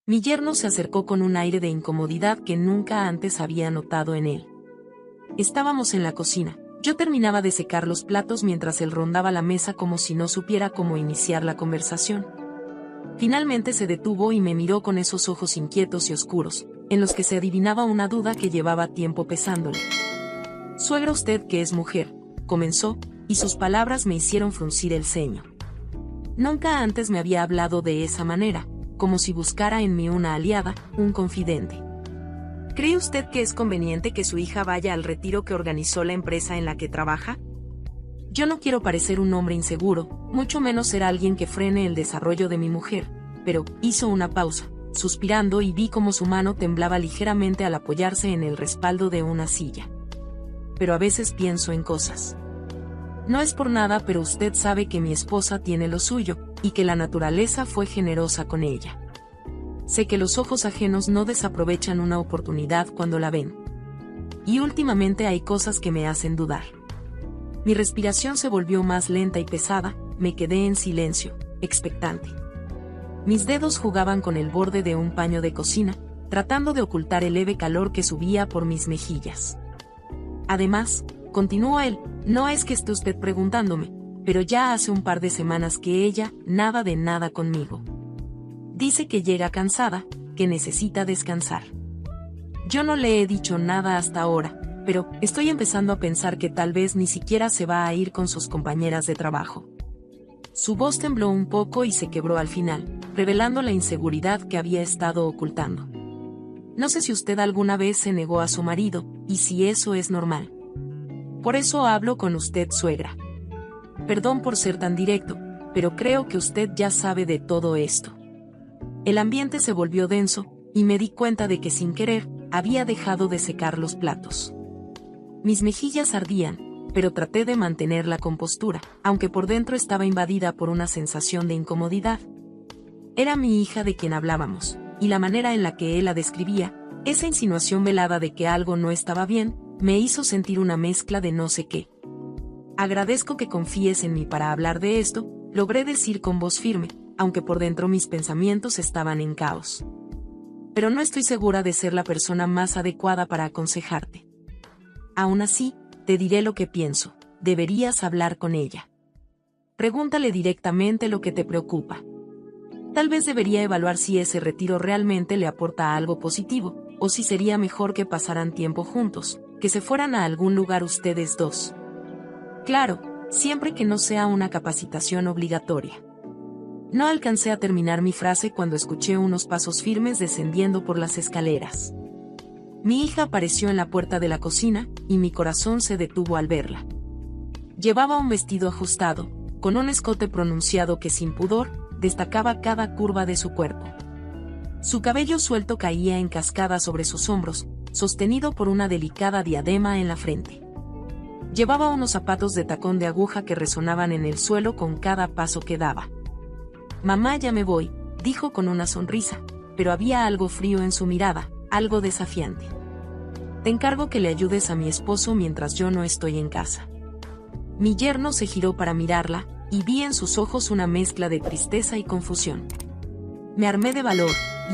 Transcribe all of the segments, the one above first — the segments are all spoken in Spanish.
Mi yerno se acercó con un aire de incomodidad que nunca antes había notado en él. Estábamos en la cocina. Yo terminaba de secar los platos mientras él rondaba la mesa como si no supiera cómo iniciar la conversación. Finalmente se detuvo y me miró con esos ojos inquietos y oscuros, en los que se adivinaba una duda que llevaba tiempo pesándole. «Suegra, usted que es mujer», comenzó, y sus palabras me hicieron fruncir el ceño. Nunca antes me había hablado de esa manera, como si buscara en mí una aliada, un confidente. «¿Cree usted que es conveniente que su hija vaya al retiro que organizó la empresa en la que trabaja? Yo no quiero parecer un hombre inseguro, mucho menos ser alguien que frene el desarrollo de mi mujer», pero hizo una pausa, suspirando, y vi cómo su mano temblaba ligeramente al apoyarse en el respaldo de una silla. «Pero a veces pienso en cosas. No es por nada, pero usted sabe que mi esposa tiene lo suyo, y que la naturaleza fue generosa con ella. Sé que los ojos ajenos no desaprovechan una oportunidad cuando la ven. Y últimamente hay cosas que me hacen dudar». Mi respiración se volvió más lenta y pesada, me quedé en silencio, expectante. Mis dedos jugaban con el borde de un paño de cocina, tratando de ocultar el leve calor que subía por mis mejillas. «Además», continuó él, «no es que esté usted preguntándome, pero ya hace un par de semanas que ella, nada de nada conmigo. Dice que llega cansada, que necesita descansar. Yo no le he dicho nada hasta ahora, pero estoy empezando a pensar que tal vez ni siquiera se va a ir con sus compañeras de trabajo». Su voz tembló un poco y se quebró al final, revelando la inseguridad que había estado ocultando. «No sé si usted alguna vez se negó a su marido, y si eso es normal. Por eso hablo con usted, suegra. Perdón por ser tan directo, pero creo que usted ya sabe de todo esto». El ambiente se volvió denso, y me di cuenta de que sin querer, había dejado de secar los platos. Mis mejillas ardían, pero traté de mantener la compostura, aunque por dentro estaba invadida por una sensación de incomodidad. Era mi hija de quien hablábamos, y la manera en la que él la describía, esa insinuación velada de que algo no estaba bien, me hizo sentir una mezcla de no sé qué. «Agradezco que confíes en mí para hablar de esto», logré decir con voz firme, aunque por dentro mis pensamientos estaban en caos. «Pero no estoy segura de ser la persona más adecuada para aconsejarte. Aún así, te diré lo que pienso, deberías hablar con ella. Pregúntale directamente lo que te preocupa. Tal vez debería evaluar si ese retiro realmente le aporta algo positivo, o si sería mejor que pasaran tiempo juntos, que se fueran a algún lugar ustedes dos. Claro, siempre que no sea una capacitación obligatoria». No alcancé a terminar mi frase cuando escuché unos pasos firmes descendiendo por las escaleras. Mi hija apareció en la puerta de la cocina, y mi corazón se detuvo al verla. Llevaba un vestido ajustado, con un escote pronunciado que sin pudor, destacaba cada curva de su cuerpo. Su cabello suelto caía en cascada sobre sus hombros, sostenido por una delicada diadema en la frente. Llevaba unos zapatos de tacón de aguja que resonaban en el suelo con cada paso que daba. «Mamá, ya me voy», dijo con una sonrisa, pero había algo frío en su mirada, algo desafiante. «Te encargo que le ayudes a mi esposo mientras yo no estoy en casa». Mi yerno se giró para mirarla, y vi en sus ojos una mezcla de tristeza y confusión. Me armé de valor,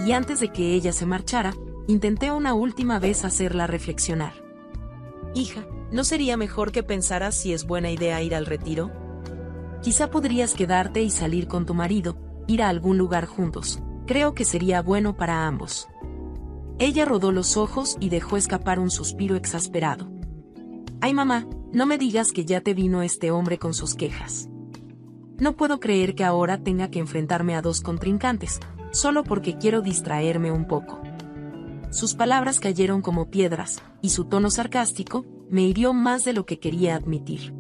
y antes de que ella se marchara, intenté una última vez hacerla reflexionar. «Hija, ¿no sería mejor que pensaras si es buena idea ir al retiro? Quizá podrías quedarte y salir con tu marido, ir a algún lugar juntos. Creo que sería bueno para ambos». Ella rodó los ojos y dejó escapar un suspiro exasperado. «Ay, mamá, no me digas que ya te vino este hombre con sus quejas. No puedo creer que ahora tenga que enfrentarme a dos contrincantes, solo porque quiero distraerme un poco». Sus palabras cayeron como piedras, y su tono sarcástico me hirió más de lo que quería admitir.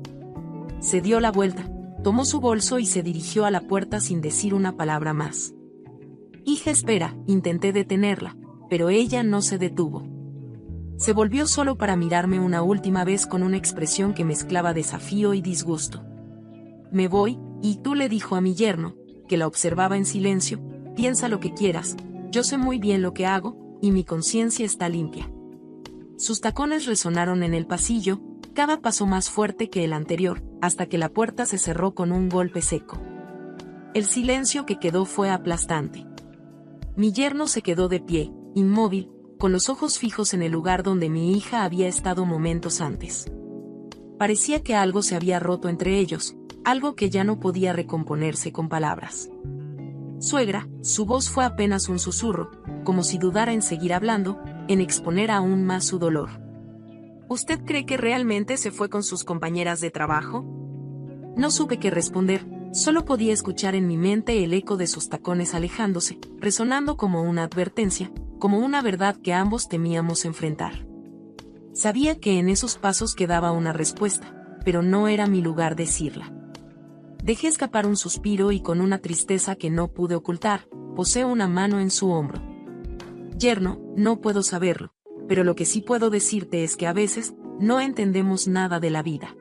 Se dio la vuelta, tomó su bolso y se dirigió a la puerta sin decir una palabra más. «Hija, espera», intenté detenerla, pero ella no se detuvo. Se volvió solo para mirarme una última vez con una expresión que mezclaba desafío y disgusto. «Me voy, y tú», le dijo a mi yerno, que la observaba en silencio, «piensa lo que quieras, yo sé muy bien lo que hago, y mi conciencia está limpia». Sus tacones resonaron en el pasillo, cada paso más fuerte que el anterior, hasta que la puerta se cerró con un golpe seco. El silencio que quedó fue aplastante. Mi yerno se quedó de pie, inmóvil, con los ojos fijos en el lugar donde mi hija había estado momentos antes. Parecía que algo se había roto entre ellos, algo que ya no podía recomponerse con palabras. Suegra, su voz fue apenas un susurro, como si dudara en seguir hablando, en exponer aún más su dolor. ¿Usted cree que realmente se fue con sus compañeras de trabajo? No supe qué responder, solo podía escuchar en mi mente el eco de sus tacones alejándose, resonando como una advertencia, como una verdad que ambos temíamos enfrentar. Sabía que en esos pasos quedaba una respuesta, pero no era mi lugar decirla. Dejé escapar un suspiro y con una tristeza que no pude ocultar, posé una mano en su hombro. Yerno, no puedo saberlo, pero lo que sí puedo decirte es que a veces, no entendemos nada de la vida.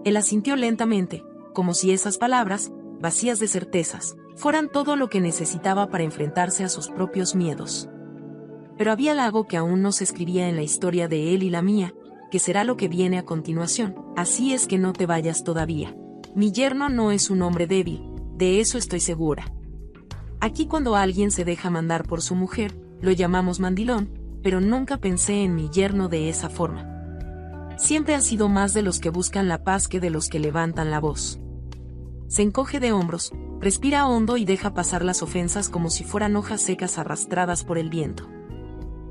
Él asintió lentamente, como si esas palabras, vacías de certezas, fueran todo lo que necesitaba para enfrentarse a sus propios miedos. Pero había algo que aún no se escribía en la historia de él y la mía, que será lo que viene a continuación, así es que no te vayas todavía. Mi yerno no es un hombre débil, de eso estoy segura. Aquí cuando alguien se deja mandar por su mujer, lo llamamos mandilón, pero nunca pensé en mi yerno de esa forma. Siempre ha sido más de los que buscan la paz que de los que levantan la voz. Se encoge de hombros, respira hondo y deja pasar las ofensas como si fueran hojas secas arrastradas por el viento.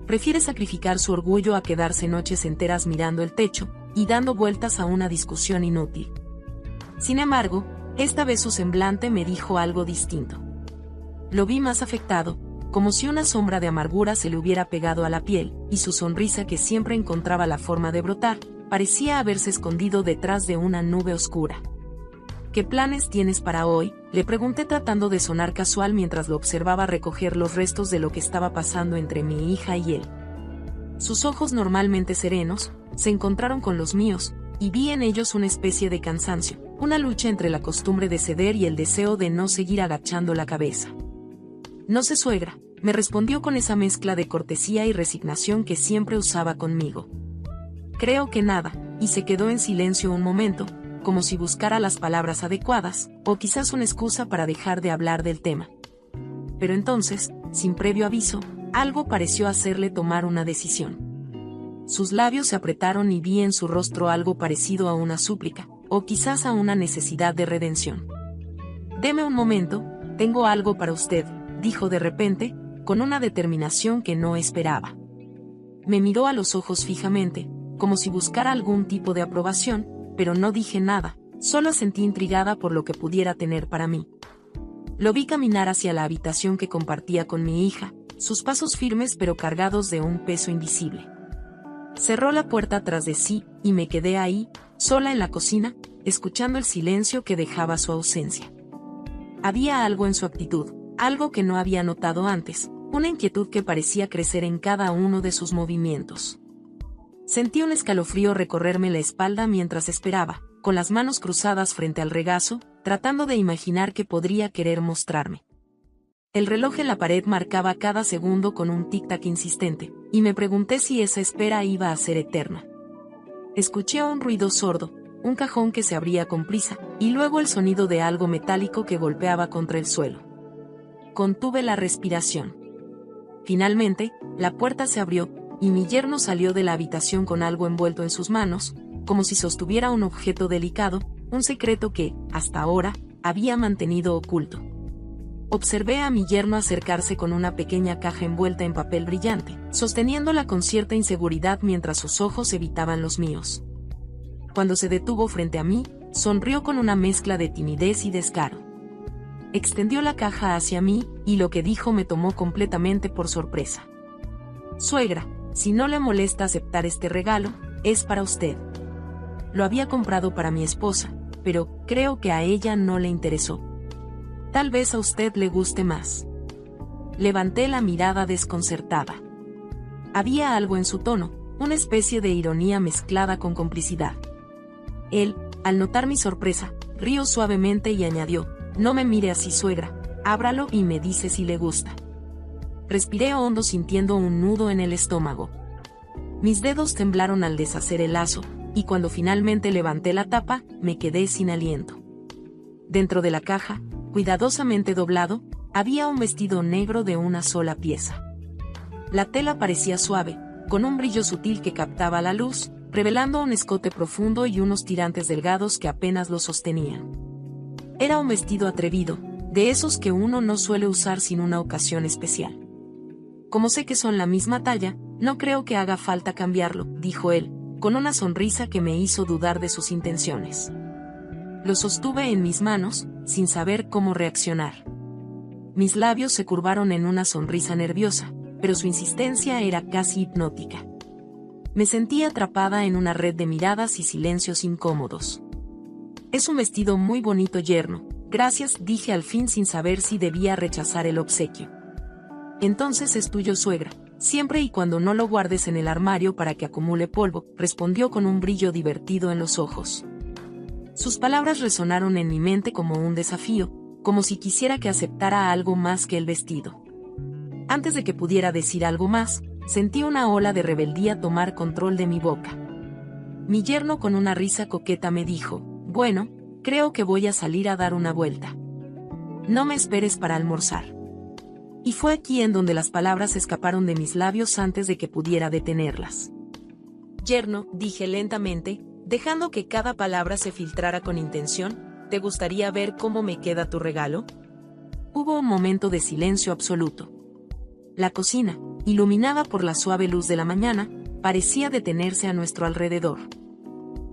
Prefiere sacrificar su orgullo a quedarse noches enteras mirando el techo y dando vueltas a una discusión inútil. Sin embargo, esta vez su semblante me dijo algo distinto. Lo vi más afectado, como si una sombra de amargura se le hubiera pegado a la piel, y su sonrisa que siempre encontraba la forma de brotar, parecía haberse escondido detrás de una nube oscura. ¿Qué planes tienes para hoy?, le pregunté tratando de sonar casual mientras lo observaba recoger los restos de lo que estaba pasando entre mi hija y él. Sus ojos normalmente serenos, se encontraron con los míos, y vi en ellos una especie de cansancio, una lucha entre la costumbre de ceder y el deseo de no seguir agachando la cabeza. No sé, suegra, me respondió con esa mezcla de cortesía y resignación que siempre usaba conmigo. Creo que nada, y se quedó en silencio un momento, como si buscara las palabras adecuadas, o quizás una excusa para dejar de hablar del tema. Pero entonces, sin previo aviso, algo pareció hacerle tomar una decisión. Sus labios se apretaron y vi en su rostro algo parecido a una súplica, o quizás a una necesidad de redención. «Deme un momento, tengo algo para usted», dijo de repente, con una determinación que no esperaba. Me miró a los ojos fijamente, como si buscara algún tipo de aprobación, pero no dije nada, solo sentí intrigada por lo que pudiera tener para mí. Lo vi caminar hacia la habitación que compartía con mi hija, sus pasos firmes pero cargados de un peso invisible. Cerró la puerta tras de sí, y me quedé ahí, sola en la cocina, escuchando el silencio que dejaba su ausencia. Había algo en su actitud, algo que no había notado antes, una inquietud que parecía crecer en cada uno de sus movimientos. Sentí un escalofrío recorrerme la espalda mientras esperaba, con las manos cruzadas frente al regazo, tratando de imaginar qué podría querer mostrarme. El reloj en la pared marcaba cada segundo con un tic-tac insistente, y me pregunté si esa espera iba a ser eterna. Escuché un ruido sordo, un cajón que se abría con prisa, y luego el sonido de algo metálico que golpeaba contra el suelo. Contuve la respiración. Finalmente, la puerta se abrió, y mi yerno salió de la habitación con algo envuelto en sus manos, como si sostuviera un objeto delicado, un secreto que, hasta ahora, había mantenido oculto. Observé a mi yerno acercarse con una pequeña caja envuelta en papel brillante, sosteniéndola con cierta inseguridad mientras sus ojos evitaban los míos. Cuando se detuvo frente a mí, sonrió con una mezcla de timidez y descaro. Extendió la caja hacia mí, y lo que dijo me tomó completamente por sorpresa. «Suegra, si no le molesta aceptar este regalo, es para usted. Lo había comprado para mi esposa, pero creo que a ella no le interesó. Tal vez a usted le guste más». Levanté la mirada desconcertada. Había algo en su tono, una especie de ironía mezclada con complicidad. Él, al notar mi sorpresa, rió suavemente y añadió: «No me mire así, suegra, ábralo y me dice si le gusta». Respiré hondo sintiendo un nudo en el estómago. Mis dedos temblaron al deshacer el lazo, y cuando finalmente levanté la tapa, me quedé sin aliento. Dentro de la caja, cuidadosamente doblado, Había un vestido negro de una sola pieza. La tela parecía suave, con un brillo sutil que captaba la luz, revelando un escote profundo y unos tirantes delgados que apenas lo sostenían. Era un vestido atrevido, de esos que uno no suele usar sin una ocasión especial. Como sé que son la misma talla, no creo que haga falta cambiarlo, dijo él, con una sonrisa que me hizo dudar de sus intenciones. Lo sostuve en mis manos, sin saber cómo reaccionar. Mis labios se curvaron en una sonrisa nerviosa, pero su insistencia era casi hipnótica. Me sentí atrapada en una red de miradas y silencios incómodos. Es un vestido muy bonito, yerno. Gracias, dije al fin sin saber si debía rechazar el obsequio. Entonces es tuyo, suegra, siempre y cuando no lo guardes en el armario para que acumule polvo, respondió con un brillo divertido en los ojos. Sus palabras resonaron en mi mente como un desafío, como si quisiera que aceptara algo más que el vestido. Antes de que pudiera decir algo más, sentí una ola de rebeldía tomar control de mi boca. Mi yerno con una risa coqueta me dijo, bueno, creo que voy a salir a dar una vuelta. No me esperes para almorzar. Y fue aquí en donde las palabras escaparon de mis labios antes de que pudiera detenerlas. Yerno, dije lentamente, dejando que cada palabra se filtrara con intención, ¿te gustaría ver cómo me queda tu regalo? Hubo un momento de silencio absoluto. La cocina, iluminada por la suave luz de la mañana, parecía detenerse a nuestro alrededor.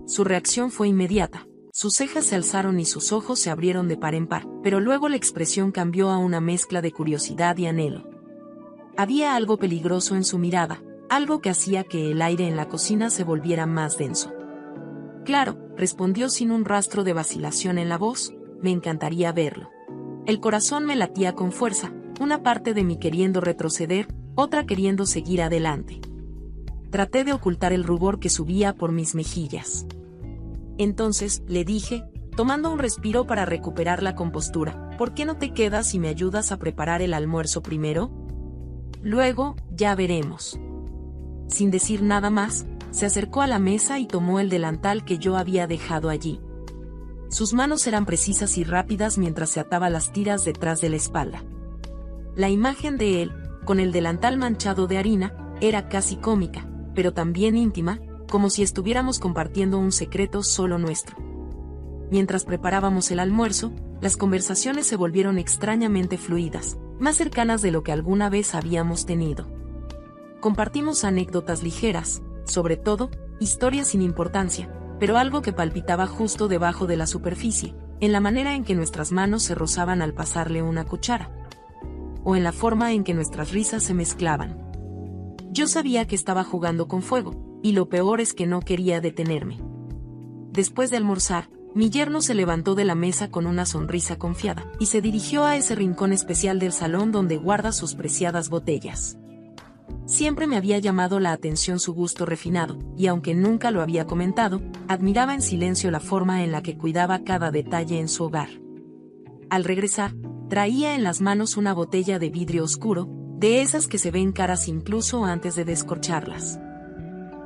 Su reacción fue inmediata. Sus cejas se alzaron y sus ojos se abrieron de par en par, pero luego la expresión cambió a una mezcla de curiosidad y anhelo. Había algo peligroso en su mirada, algo que hacía que el aire en la cocina se volviera más denso. Claro, respondió sin un rastro de vacilación en la voz, me encantaría verlo. El corazón me latía con fuerza, una parte de mí queriendo retroceder, otra queriendo seguir adelante. Traté de ocultar el rubor que subía por mis mejillas. Entonces, le dije, tomando un respiro para recuperar la compostura, ¿por qué no te quedas y me ayudas a preparar el almuerzo primero? Luego, ya veremos. Sin decir nada más, se acercó a la mesa y tomó el delantal que yo había dejado allí. Sus manos eran precisas y rápidas mientras se ataba las tiras detrás de la espalda. La imagen de él, con el delantal manchado de harina, era casi cómica, pero también íntima, como si estuviéramos compartiendo un secreto solo nuestro. Mientras preparábamos el almuerzo, las conversaciones se volvieron extrañamente fluidas, más cercanas de lo que alguna vez habíamos tenido. Compartimos anécdotas ligeras, sobre todo, historias sin importancia, pero algo que palpitaba justo debajo de la superficie, en la manera en que nuestras manos se rozaban al pasarle una cuchara, o en la forma en que nuestras risas se mezclaban. Yo sabía que estaba jugando con fuego, y lo peor es que no quería detenerme. Después de almorzar, mi yerno se levantó de la mesa con una sonrisa confiada, y se dirigió a ese rincón especial del salón donde guarda sus preciadas botellas. Siempre me había llamado la atención su gusto refinado, y aunque nunca lo había comentado, admiraba en silencio la forma en la que cuidaba cada detalle en su hogar. Al regresar, traía en las manos una botella de vidrio oscuro, de esas que se ven caras incluso antes de descorcharlas.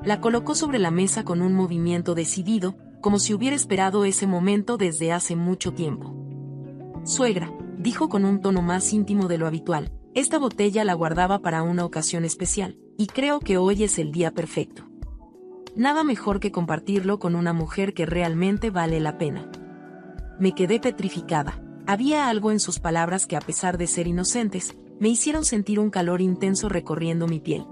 La colocó sobre la mesa con un movimiento decidido, como si hubiera esperado ese momento desde hace mucho tiempo. Suegra, dijo con un tono más íntimo de lo habitual, esta botella la guardaba para una ocasión especial, y creo que hoy es el día perfecto. Nada mejor que compartirlo con una mujer que realmente vale la pena. Me quedé petrificada. Había algo en sus palabras que, a pesar de ser inocentes, me hicieron sentir un calor intenso recorriendo mi piel.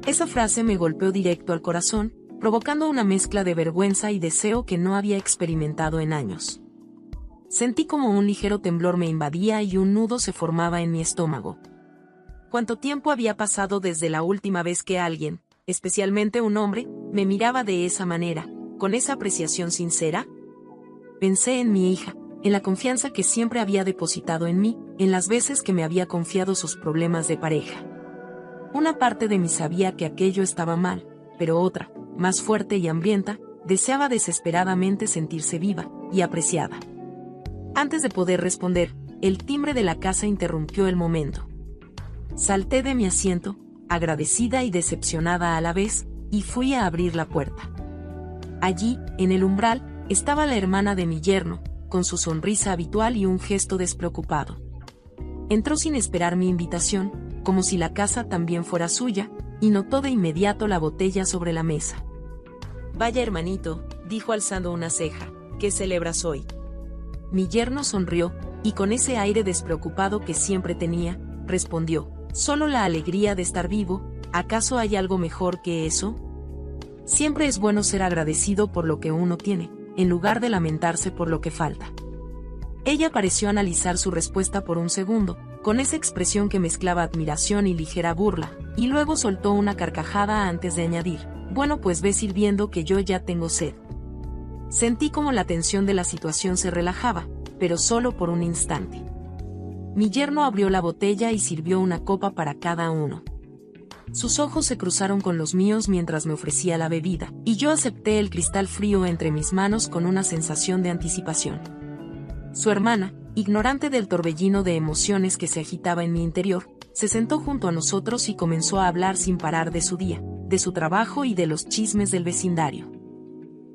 Esa frase me golpeó directo al corazón, provocando una mezcla de vergüenza y deseo que no había experimentado en años. Sentí como un ligero temblor me invadía y un nudo se formaba en mi estómago. ¿Cuánto tiempo había pasado desde la última vez que alguien, especialmente un hombre, me miraba de esa manera, con esa apreciación sincera? Pensé en mi hija, en la confianza que siempre había depositado en mí, en las veces que me había confiado sus problemas de pareja. Una parte de mí sabía que aquello estaba mal, pero otra, más fuerte y hambrienta, deseaba desesperadamente sentirse viva y apreciada. Antes de poder responder, el timbre de la casa interrumpió el momento. Salté de mi asiento, agradecida y decepcionada a la vez, y fui a abrir la puerta. Allí, en el umbral, estaba la hermana de mi yerno, con su sonrisa habitual y un gesto despreocupado. Entró sin esperar mi invitación, como si la casa también fuera suya, y notó de inmediato la botella sobre la mesa. «Vaya hermanito», dijo alzando una ceja, «¿qué celebras hoy?». Mi yerno sonrió, y con ese aire despreocupado que siempre tenía, respondió: «Solo la alegría de estar vivo. ¿Acaso hay algo mejor que eso?». Siempre es bueno ser agradecido por lo que uno tiene, en lugar de lamentarse por lo que falta. Ella pareció analizar su respuesta por un segundo, con esa expresión que mezclaba admiración y ligera burla, y luego soltó una carcajada antes de añadir: «Bueno, pues ve sirviendo que yo ya tengo sed». Sentí como la tensión de la situación se relajaba, pero solo por un instante. Mi yerno abrió la botella y sirvió una copa para cada uno. Sus ojos se cruzaron con los míos mientras me ofrecía la bebida, y yo acepté el cristal frío entre mis manos con una sensación de anticipación. Su hermana, ignorante del torbellino de emociones que se agitaba en mi interior, se sentó junto a nosotros y comenzó a hablar sin parar de su día, de su trabajo y de los chismes del vecindario.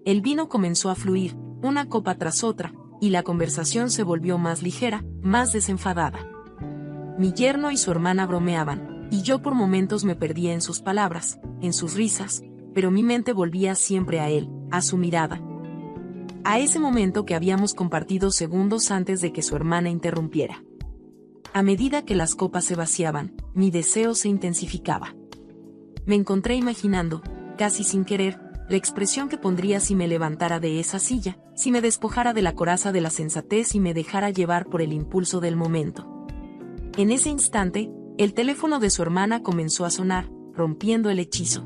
El vino comenzó a fluir, una copa tras otra, y la conversación se volvió más ligera, más desenfadada. Mi yerno y su hermana bromeaban, y yo por momentos me perdía en sus palabras, en sus risas, pero mi mente volvía siempre a él, a su mirada. A ese momento que habíamos compartido segundos antes de que su hermana interrumpiera. A medida que las copas se vaciaban, mi deseo se intensificaba. Me encontré imaginando, casi sin querer, la expresión que pondría si me levantara de esa silla, si me despojara de la coraza de la sensatez y me dejara llevar por el impulso del momento. En ese instante, el teléfono de su hermana comenzó a sonar, rompiendo el hechizo.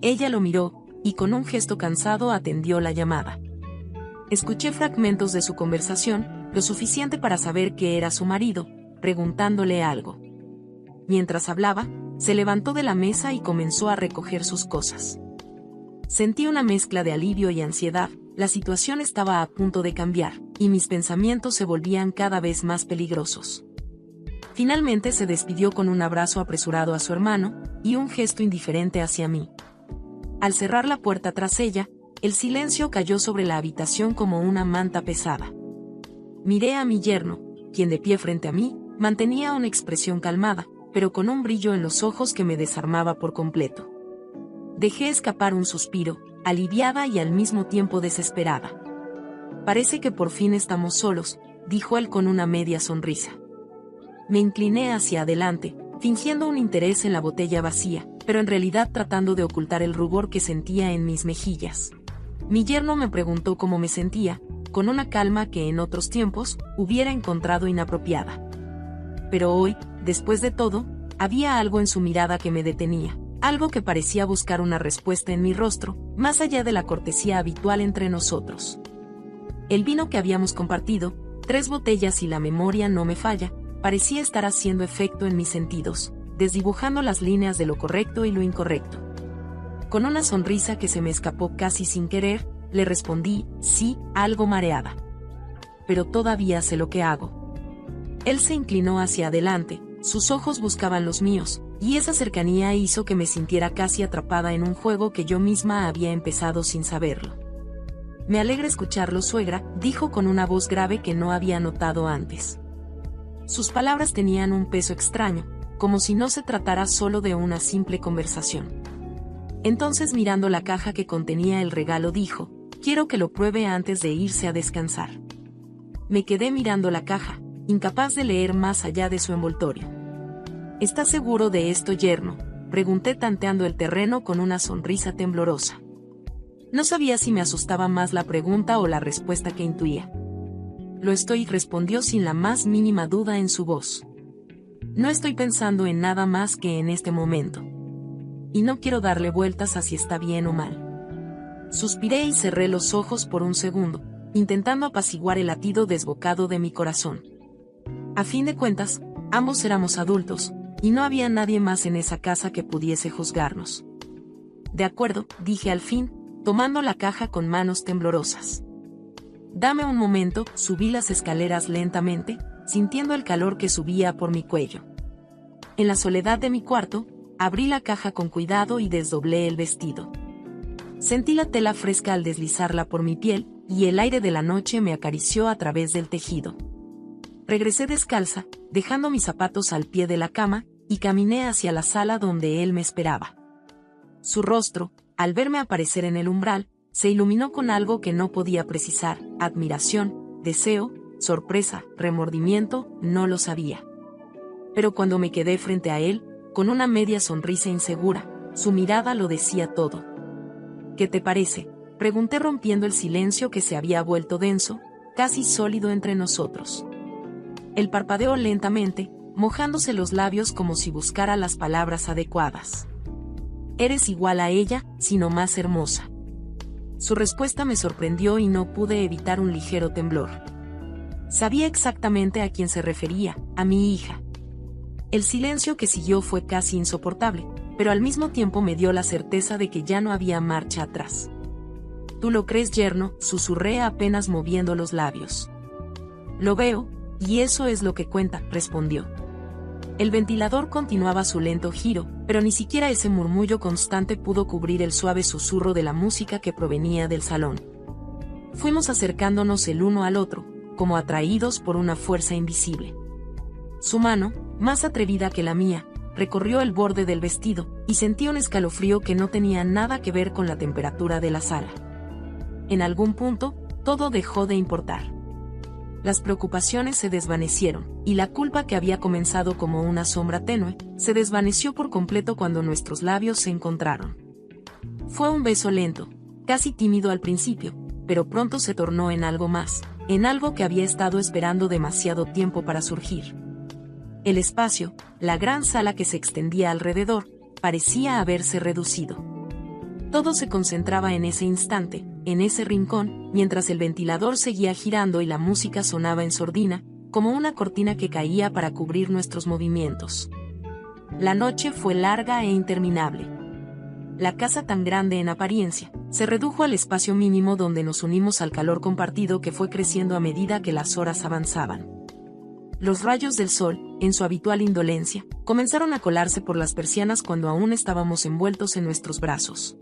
Ella lo miró, y con un gesto cansado atendió la llamada. Escuché fragmentos de su conversación, lo suficiente para saber que era su marido, preguntándole algo. Mientras hablaba, se levantó de la mesa y comenzó a recoger sus cosas. Sentí una mezcla de alivio y ansiedad. La situación estaba a punto de cambiar, y mis pensamientos se volvían cada vez más peligrosos. Finalmente se despidió con un abrazo apresurado a su hermano, y un gesto indiferente hacia mí. Al cerrar la puerta tras ella, el silencio cayó sobre la habitación como una manta pesada. Miré a mi yerno, quien de pie frente a mí, mantenía una expresión calmada, pero con un brillo en los ojos que me desarmaba por completo. Dejé escapar un suspiro, aliviada y al mismo tiempo desesperada. «Parece que por fin estamos solos», dijo él con una media sonrisa. Me incliné hacia adelante, fingiendo un interés en la botella vacía, pero en realidad tratando de ocultar el rubor que sentía en mis mejillas. Mi yerno me preguntó cómo me sentía, con una calma que en otros tiempos hubiera encontrado inapropiada. Pero hoy, después de todo, había algo en su mirada que me detenía. Algo que parecía buscar una respuesta en mi rostro, más allá de la cortesía habitual entre nosotros. El vino que habíamos compartido, 3 botellas y la memoria no me falla, parecía estar haciendo efecto en mis sentidos, desdibujando las líneas de lo correcto y lo incorrecto. Con una sonrisa que se me escapó casi sin querer, le respondí: «Sí», algo mareada. «Pero todavía sé lo que hago». Él se inclinó hacia adelante, sus ojos buscaban los míos, y esa cercanía hizo que me sintiera casi atrapada en un juego que yo misma había empezado sin saberlo. «Me alegra escucharlo, suegra», dijo con una voz grave que no había notado antes. Sus palabras tenían un peso extraño, como si no se tratara solo de una simple conversación. Entonces, mirando la caja que contenía el regalo, dijo: «Quiero que lo pruebe antes de irse a descansar». Me quedé mirando la caja, incapaz de leer más allá de su envoltorio. «¿Estás seguro de esto, yerno?», pregunté tanteando el terreno con una sonrisa temblorosa. No sabía si me asustaba más la pregunta o la respuesta que intuía. «Lo estoy», respondió sin la más mínima duda en su voz. «No estoy pensando en nada más que en este momento. Y no quiero darle vueltas a si está bien o mal». Suspiré y cerré los ojos por un segundo, intentando apaciguar el latido desbocado de mi corazón. A fin de cuentas, ambos éramos adultos, y no había nadie más en esa casa que pudiese juzgarnos. «De acuerdo», dije al fin, tomando la caja con manos temblorosas. «Dame un momento», subí las escaleras lentamente, sintiendo el calor que subía por mi cuello. En la soledad de mi cuarto, abrí la caja con cuidado y desdoblé el vestido. Sentí la tela fresca al deslizarla por mi piel, y el aire de la noche me acarició a través del tejido. Regresé descalza, dejando mis zapatos al pie de la cama, y caminé hacia la sala donde él me esperaba. Su rostro, al verme aparecer en el umbral, se iluminó con algo que no podía precisar: admiración, deseo, sorpresa, remordimiento, no lo sabía. Pero cuando me quedé frente a él, con una media sonrisa insegura, su mirada lo decía todo. ¿Qué te parece?, pregunté rompiendo el silencio que se había vuelto denso, casi sólido entre nosotros. Él parpadeó lentamente, mojándose los labios como si buscara las palabras adecuadas. Eres igual a ella, sino más hermosa. Su respuesta me sorprendió y no pude evitar un ligero temblor. Sabía exactamente a quién se refería: a mi hija. El silencio que siguió fue casi insoportable, pero al mismo tiempo me dio la certeza de que ya no había marcha atrás. ¿Tú lo crees, yerno?, susurré apenas moviendo los labios. Lo veo, y eso es lo que cuenta, respondió. El ventilador continuaba su lento giro, pero ni siquiera ese murmullo constante pudo cubrir el suave susurro de la música que provenía del salón. Fuimos acercándonos el uno al otro, como atraídos por una fuerza invisible. Su mano, más atrevida que la mía, recorrió el borde del vestido, y sentí un escalofrío que no tenía nada que ver con la temperatura de la sala. En algún punto, todo dejó de importar. Las preocupaciones se desvanecieron, y la culpa, que había comenzado como una sombra tenue, se desvaneció por completo cuando nuestros labios se encontraron. Fue un beso lento, casi tímido al principio, pero pronto se tornó en algo más, en algo que había estado esperando demasiado tiempo para surgir. El espacio, la gran sala que se extendía alrededor, parecía haberse reducido. Todo se concentraba en ese instante, en ese rincón, mientras el ventilador seguía girando y la música sonaba en sordina, como una cortina que caía para cubrir nuestros movimientos. La noche fue larga e interminable. La casa, tan grande en apariencia, se redujo al espacio mínimo donde nos unimos al calor compartido que fue creciendo a medida que las horas avanzaban. Los rayos del sol, en su habitual indolencia, comenzaron a colarse por las persianas cuando aún estábamos envueltos en nuestros brazos.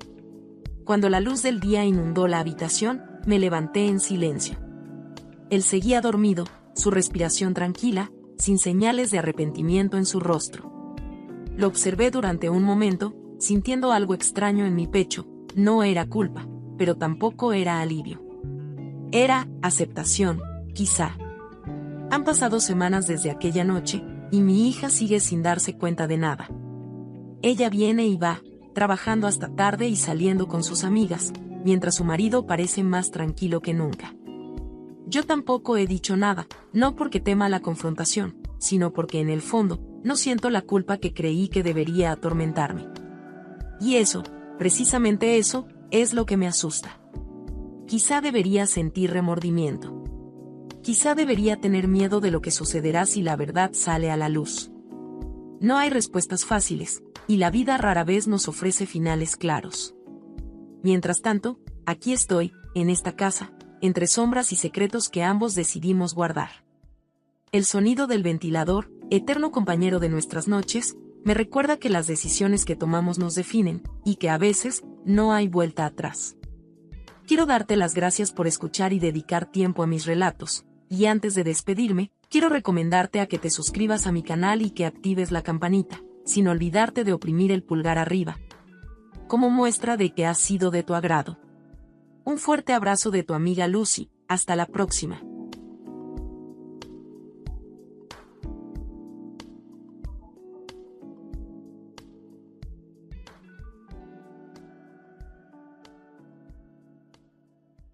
Cuando la luz del día inundó la habitación, me levanté en silencio. Él seguía dormido, su respiración tranquila, sin señales de arrepentimiento en su rostro. Lo observé durante un momento, sintiendo algo extraño en mi pecho. No era culpa, pero tampoco era alivio. Era aceptación, quizá. Han pasado semanas desde aquella noche, y mi hija sigue sin darse cuenta de nada. Ella viene y va, trabajando hasta tarde y saliendo con sus amigas, mientras su marido parece más tranquilo que nunca. Yo tampoco he dicho nada, no porque tema la confrontación, sino porque en el fondo, no siento la culpa que creí que debería atormentarme. Y eso, precisamente eso, es lo que me asusta. Quizá debería sentir remordimiento. Quizá debería tener miedo de lo que sucederá si la verdad sale a la luz. No hay respuestas fáciles, y la vida rara vez nos ofrece finales claros. Mientras tanto, aquí estoy, en esta casa, entre sombras y secretos que ambos decidimos guardar. El sonido del ventilador, eterno compañero de nuestras noches, me recuerda que las decisiones que tomamos nos definen, y que a veces, no hay vuelta atrás. Quiero darte las gracias por escuchar y dedicar tiempo a mis relatos, y antes de despedirme, quiero recomendarte a que te suscribas a mi canal y que actives la campanita, sin olvidarte de oprimir el pulgar arriba, como muestra de que ha sido de tu agrado. Un fuerte abrazo de tu amiga Lucy, hasta la próxima.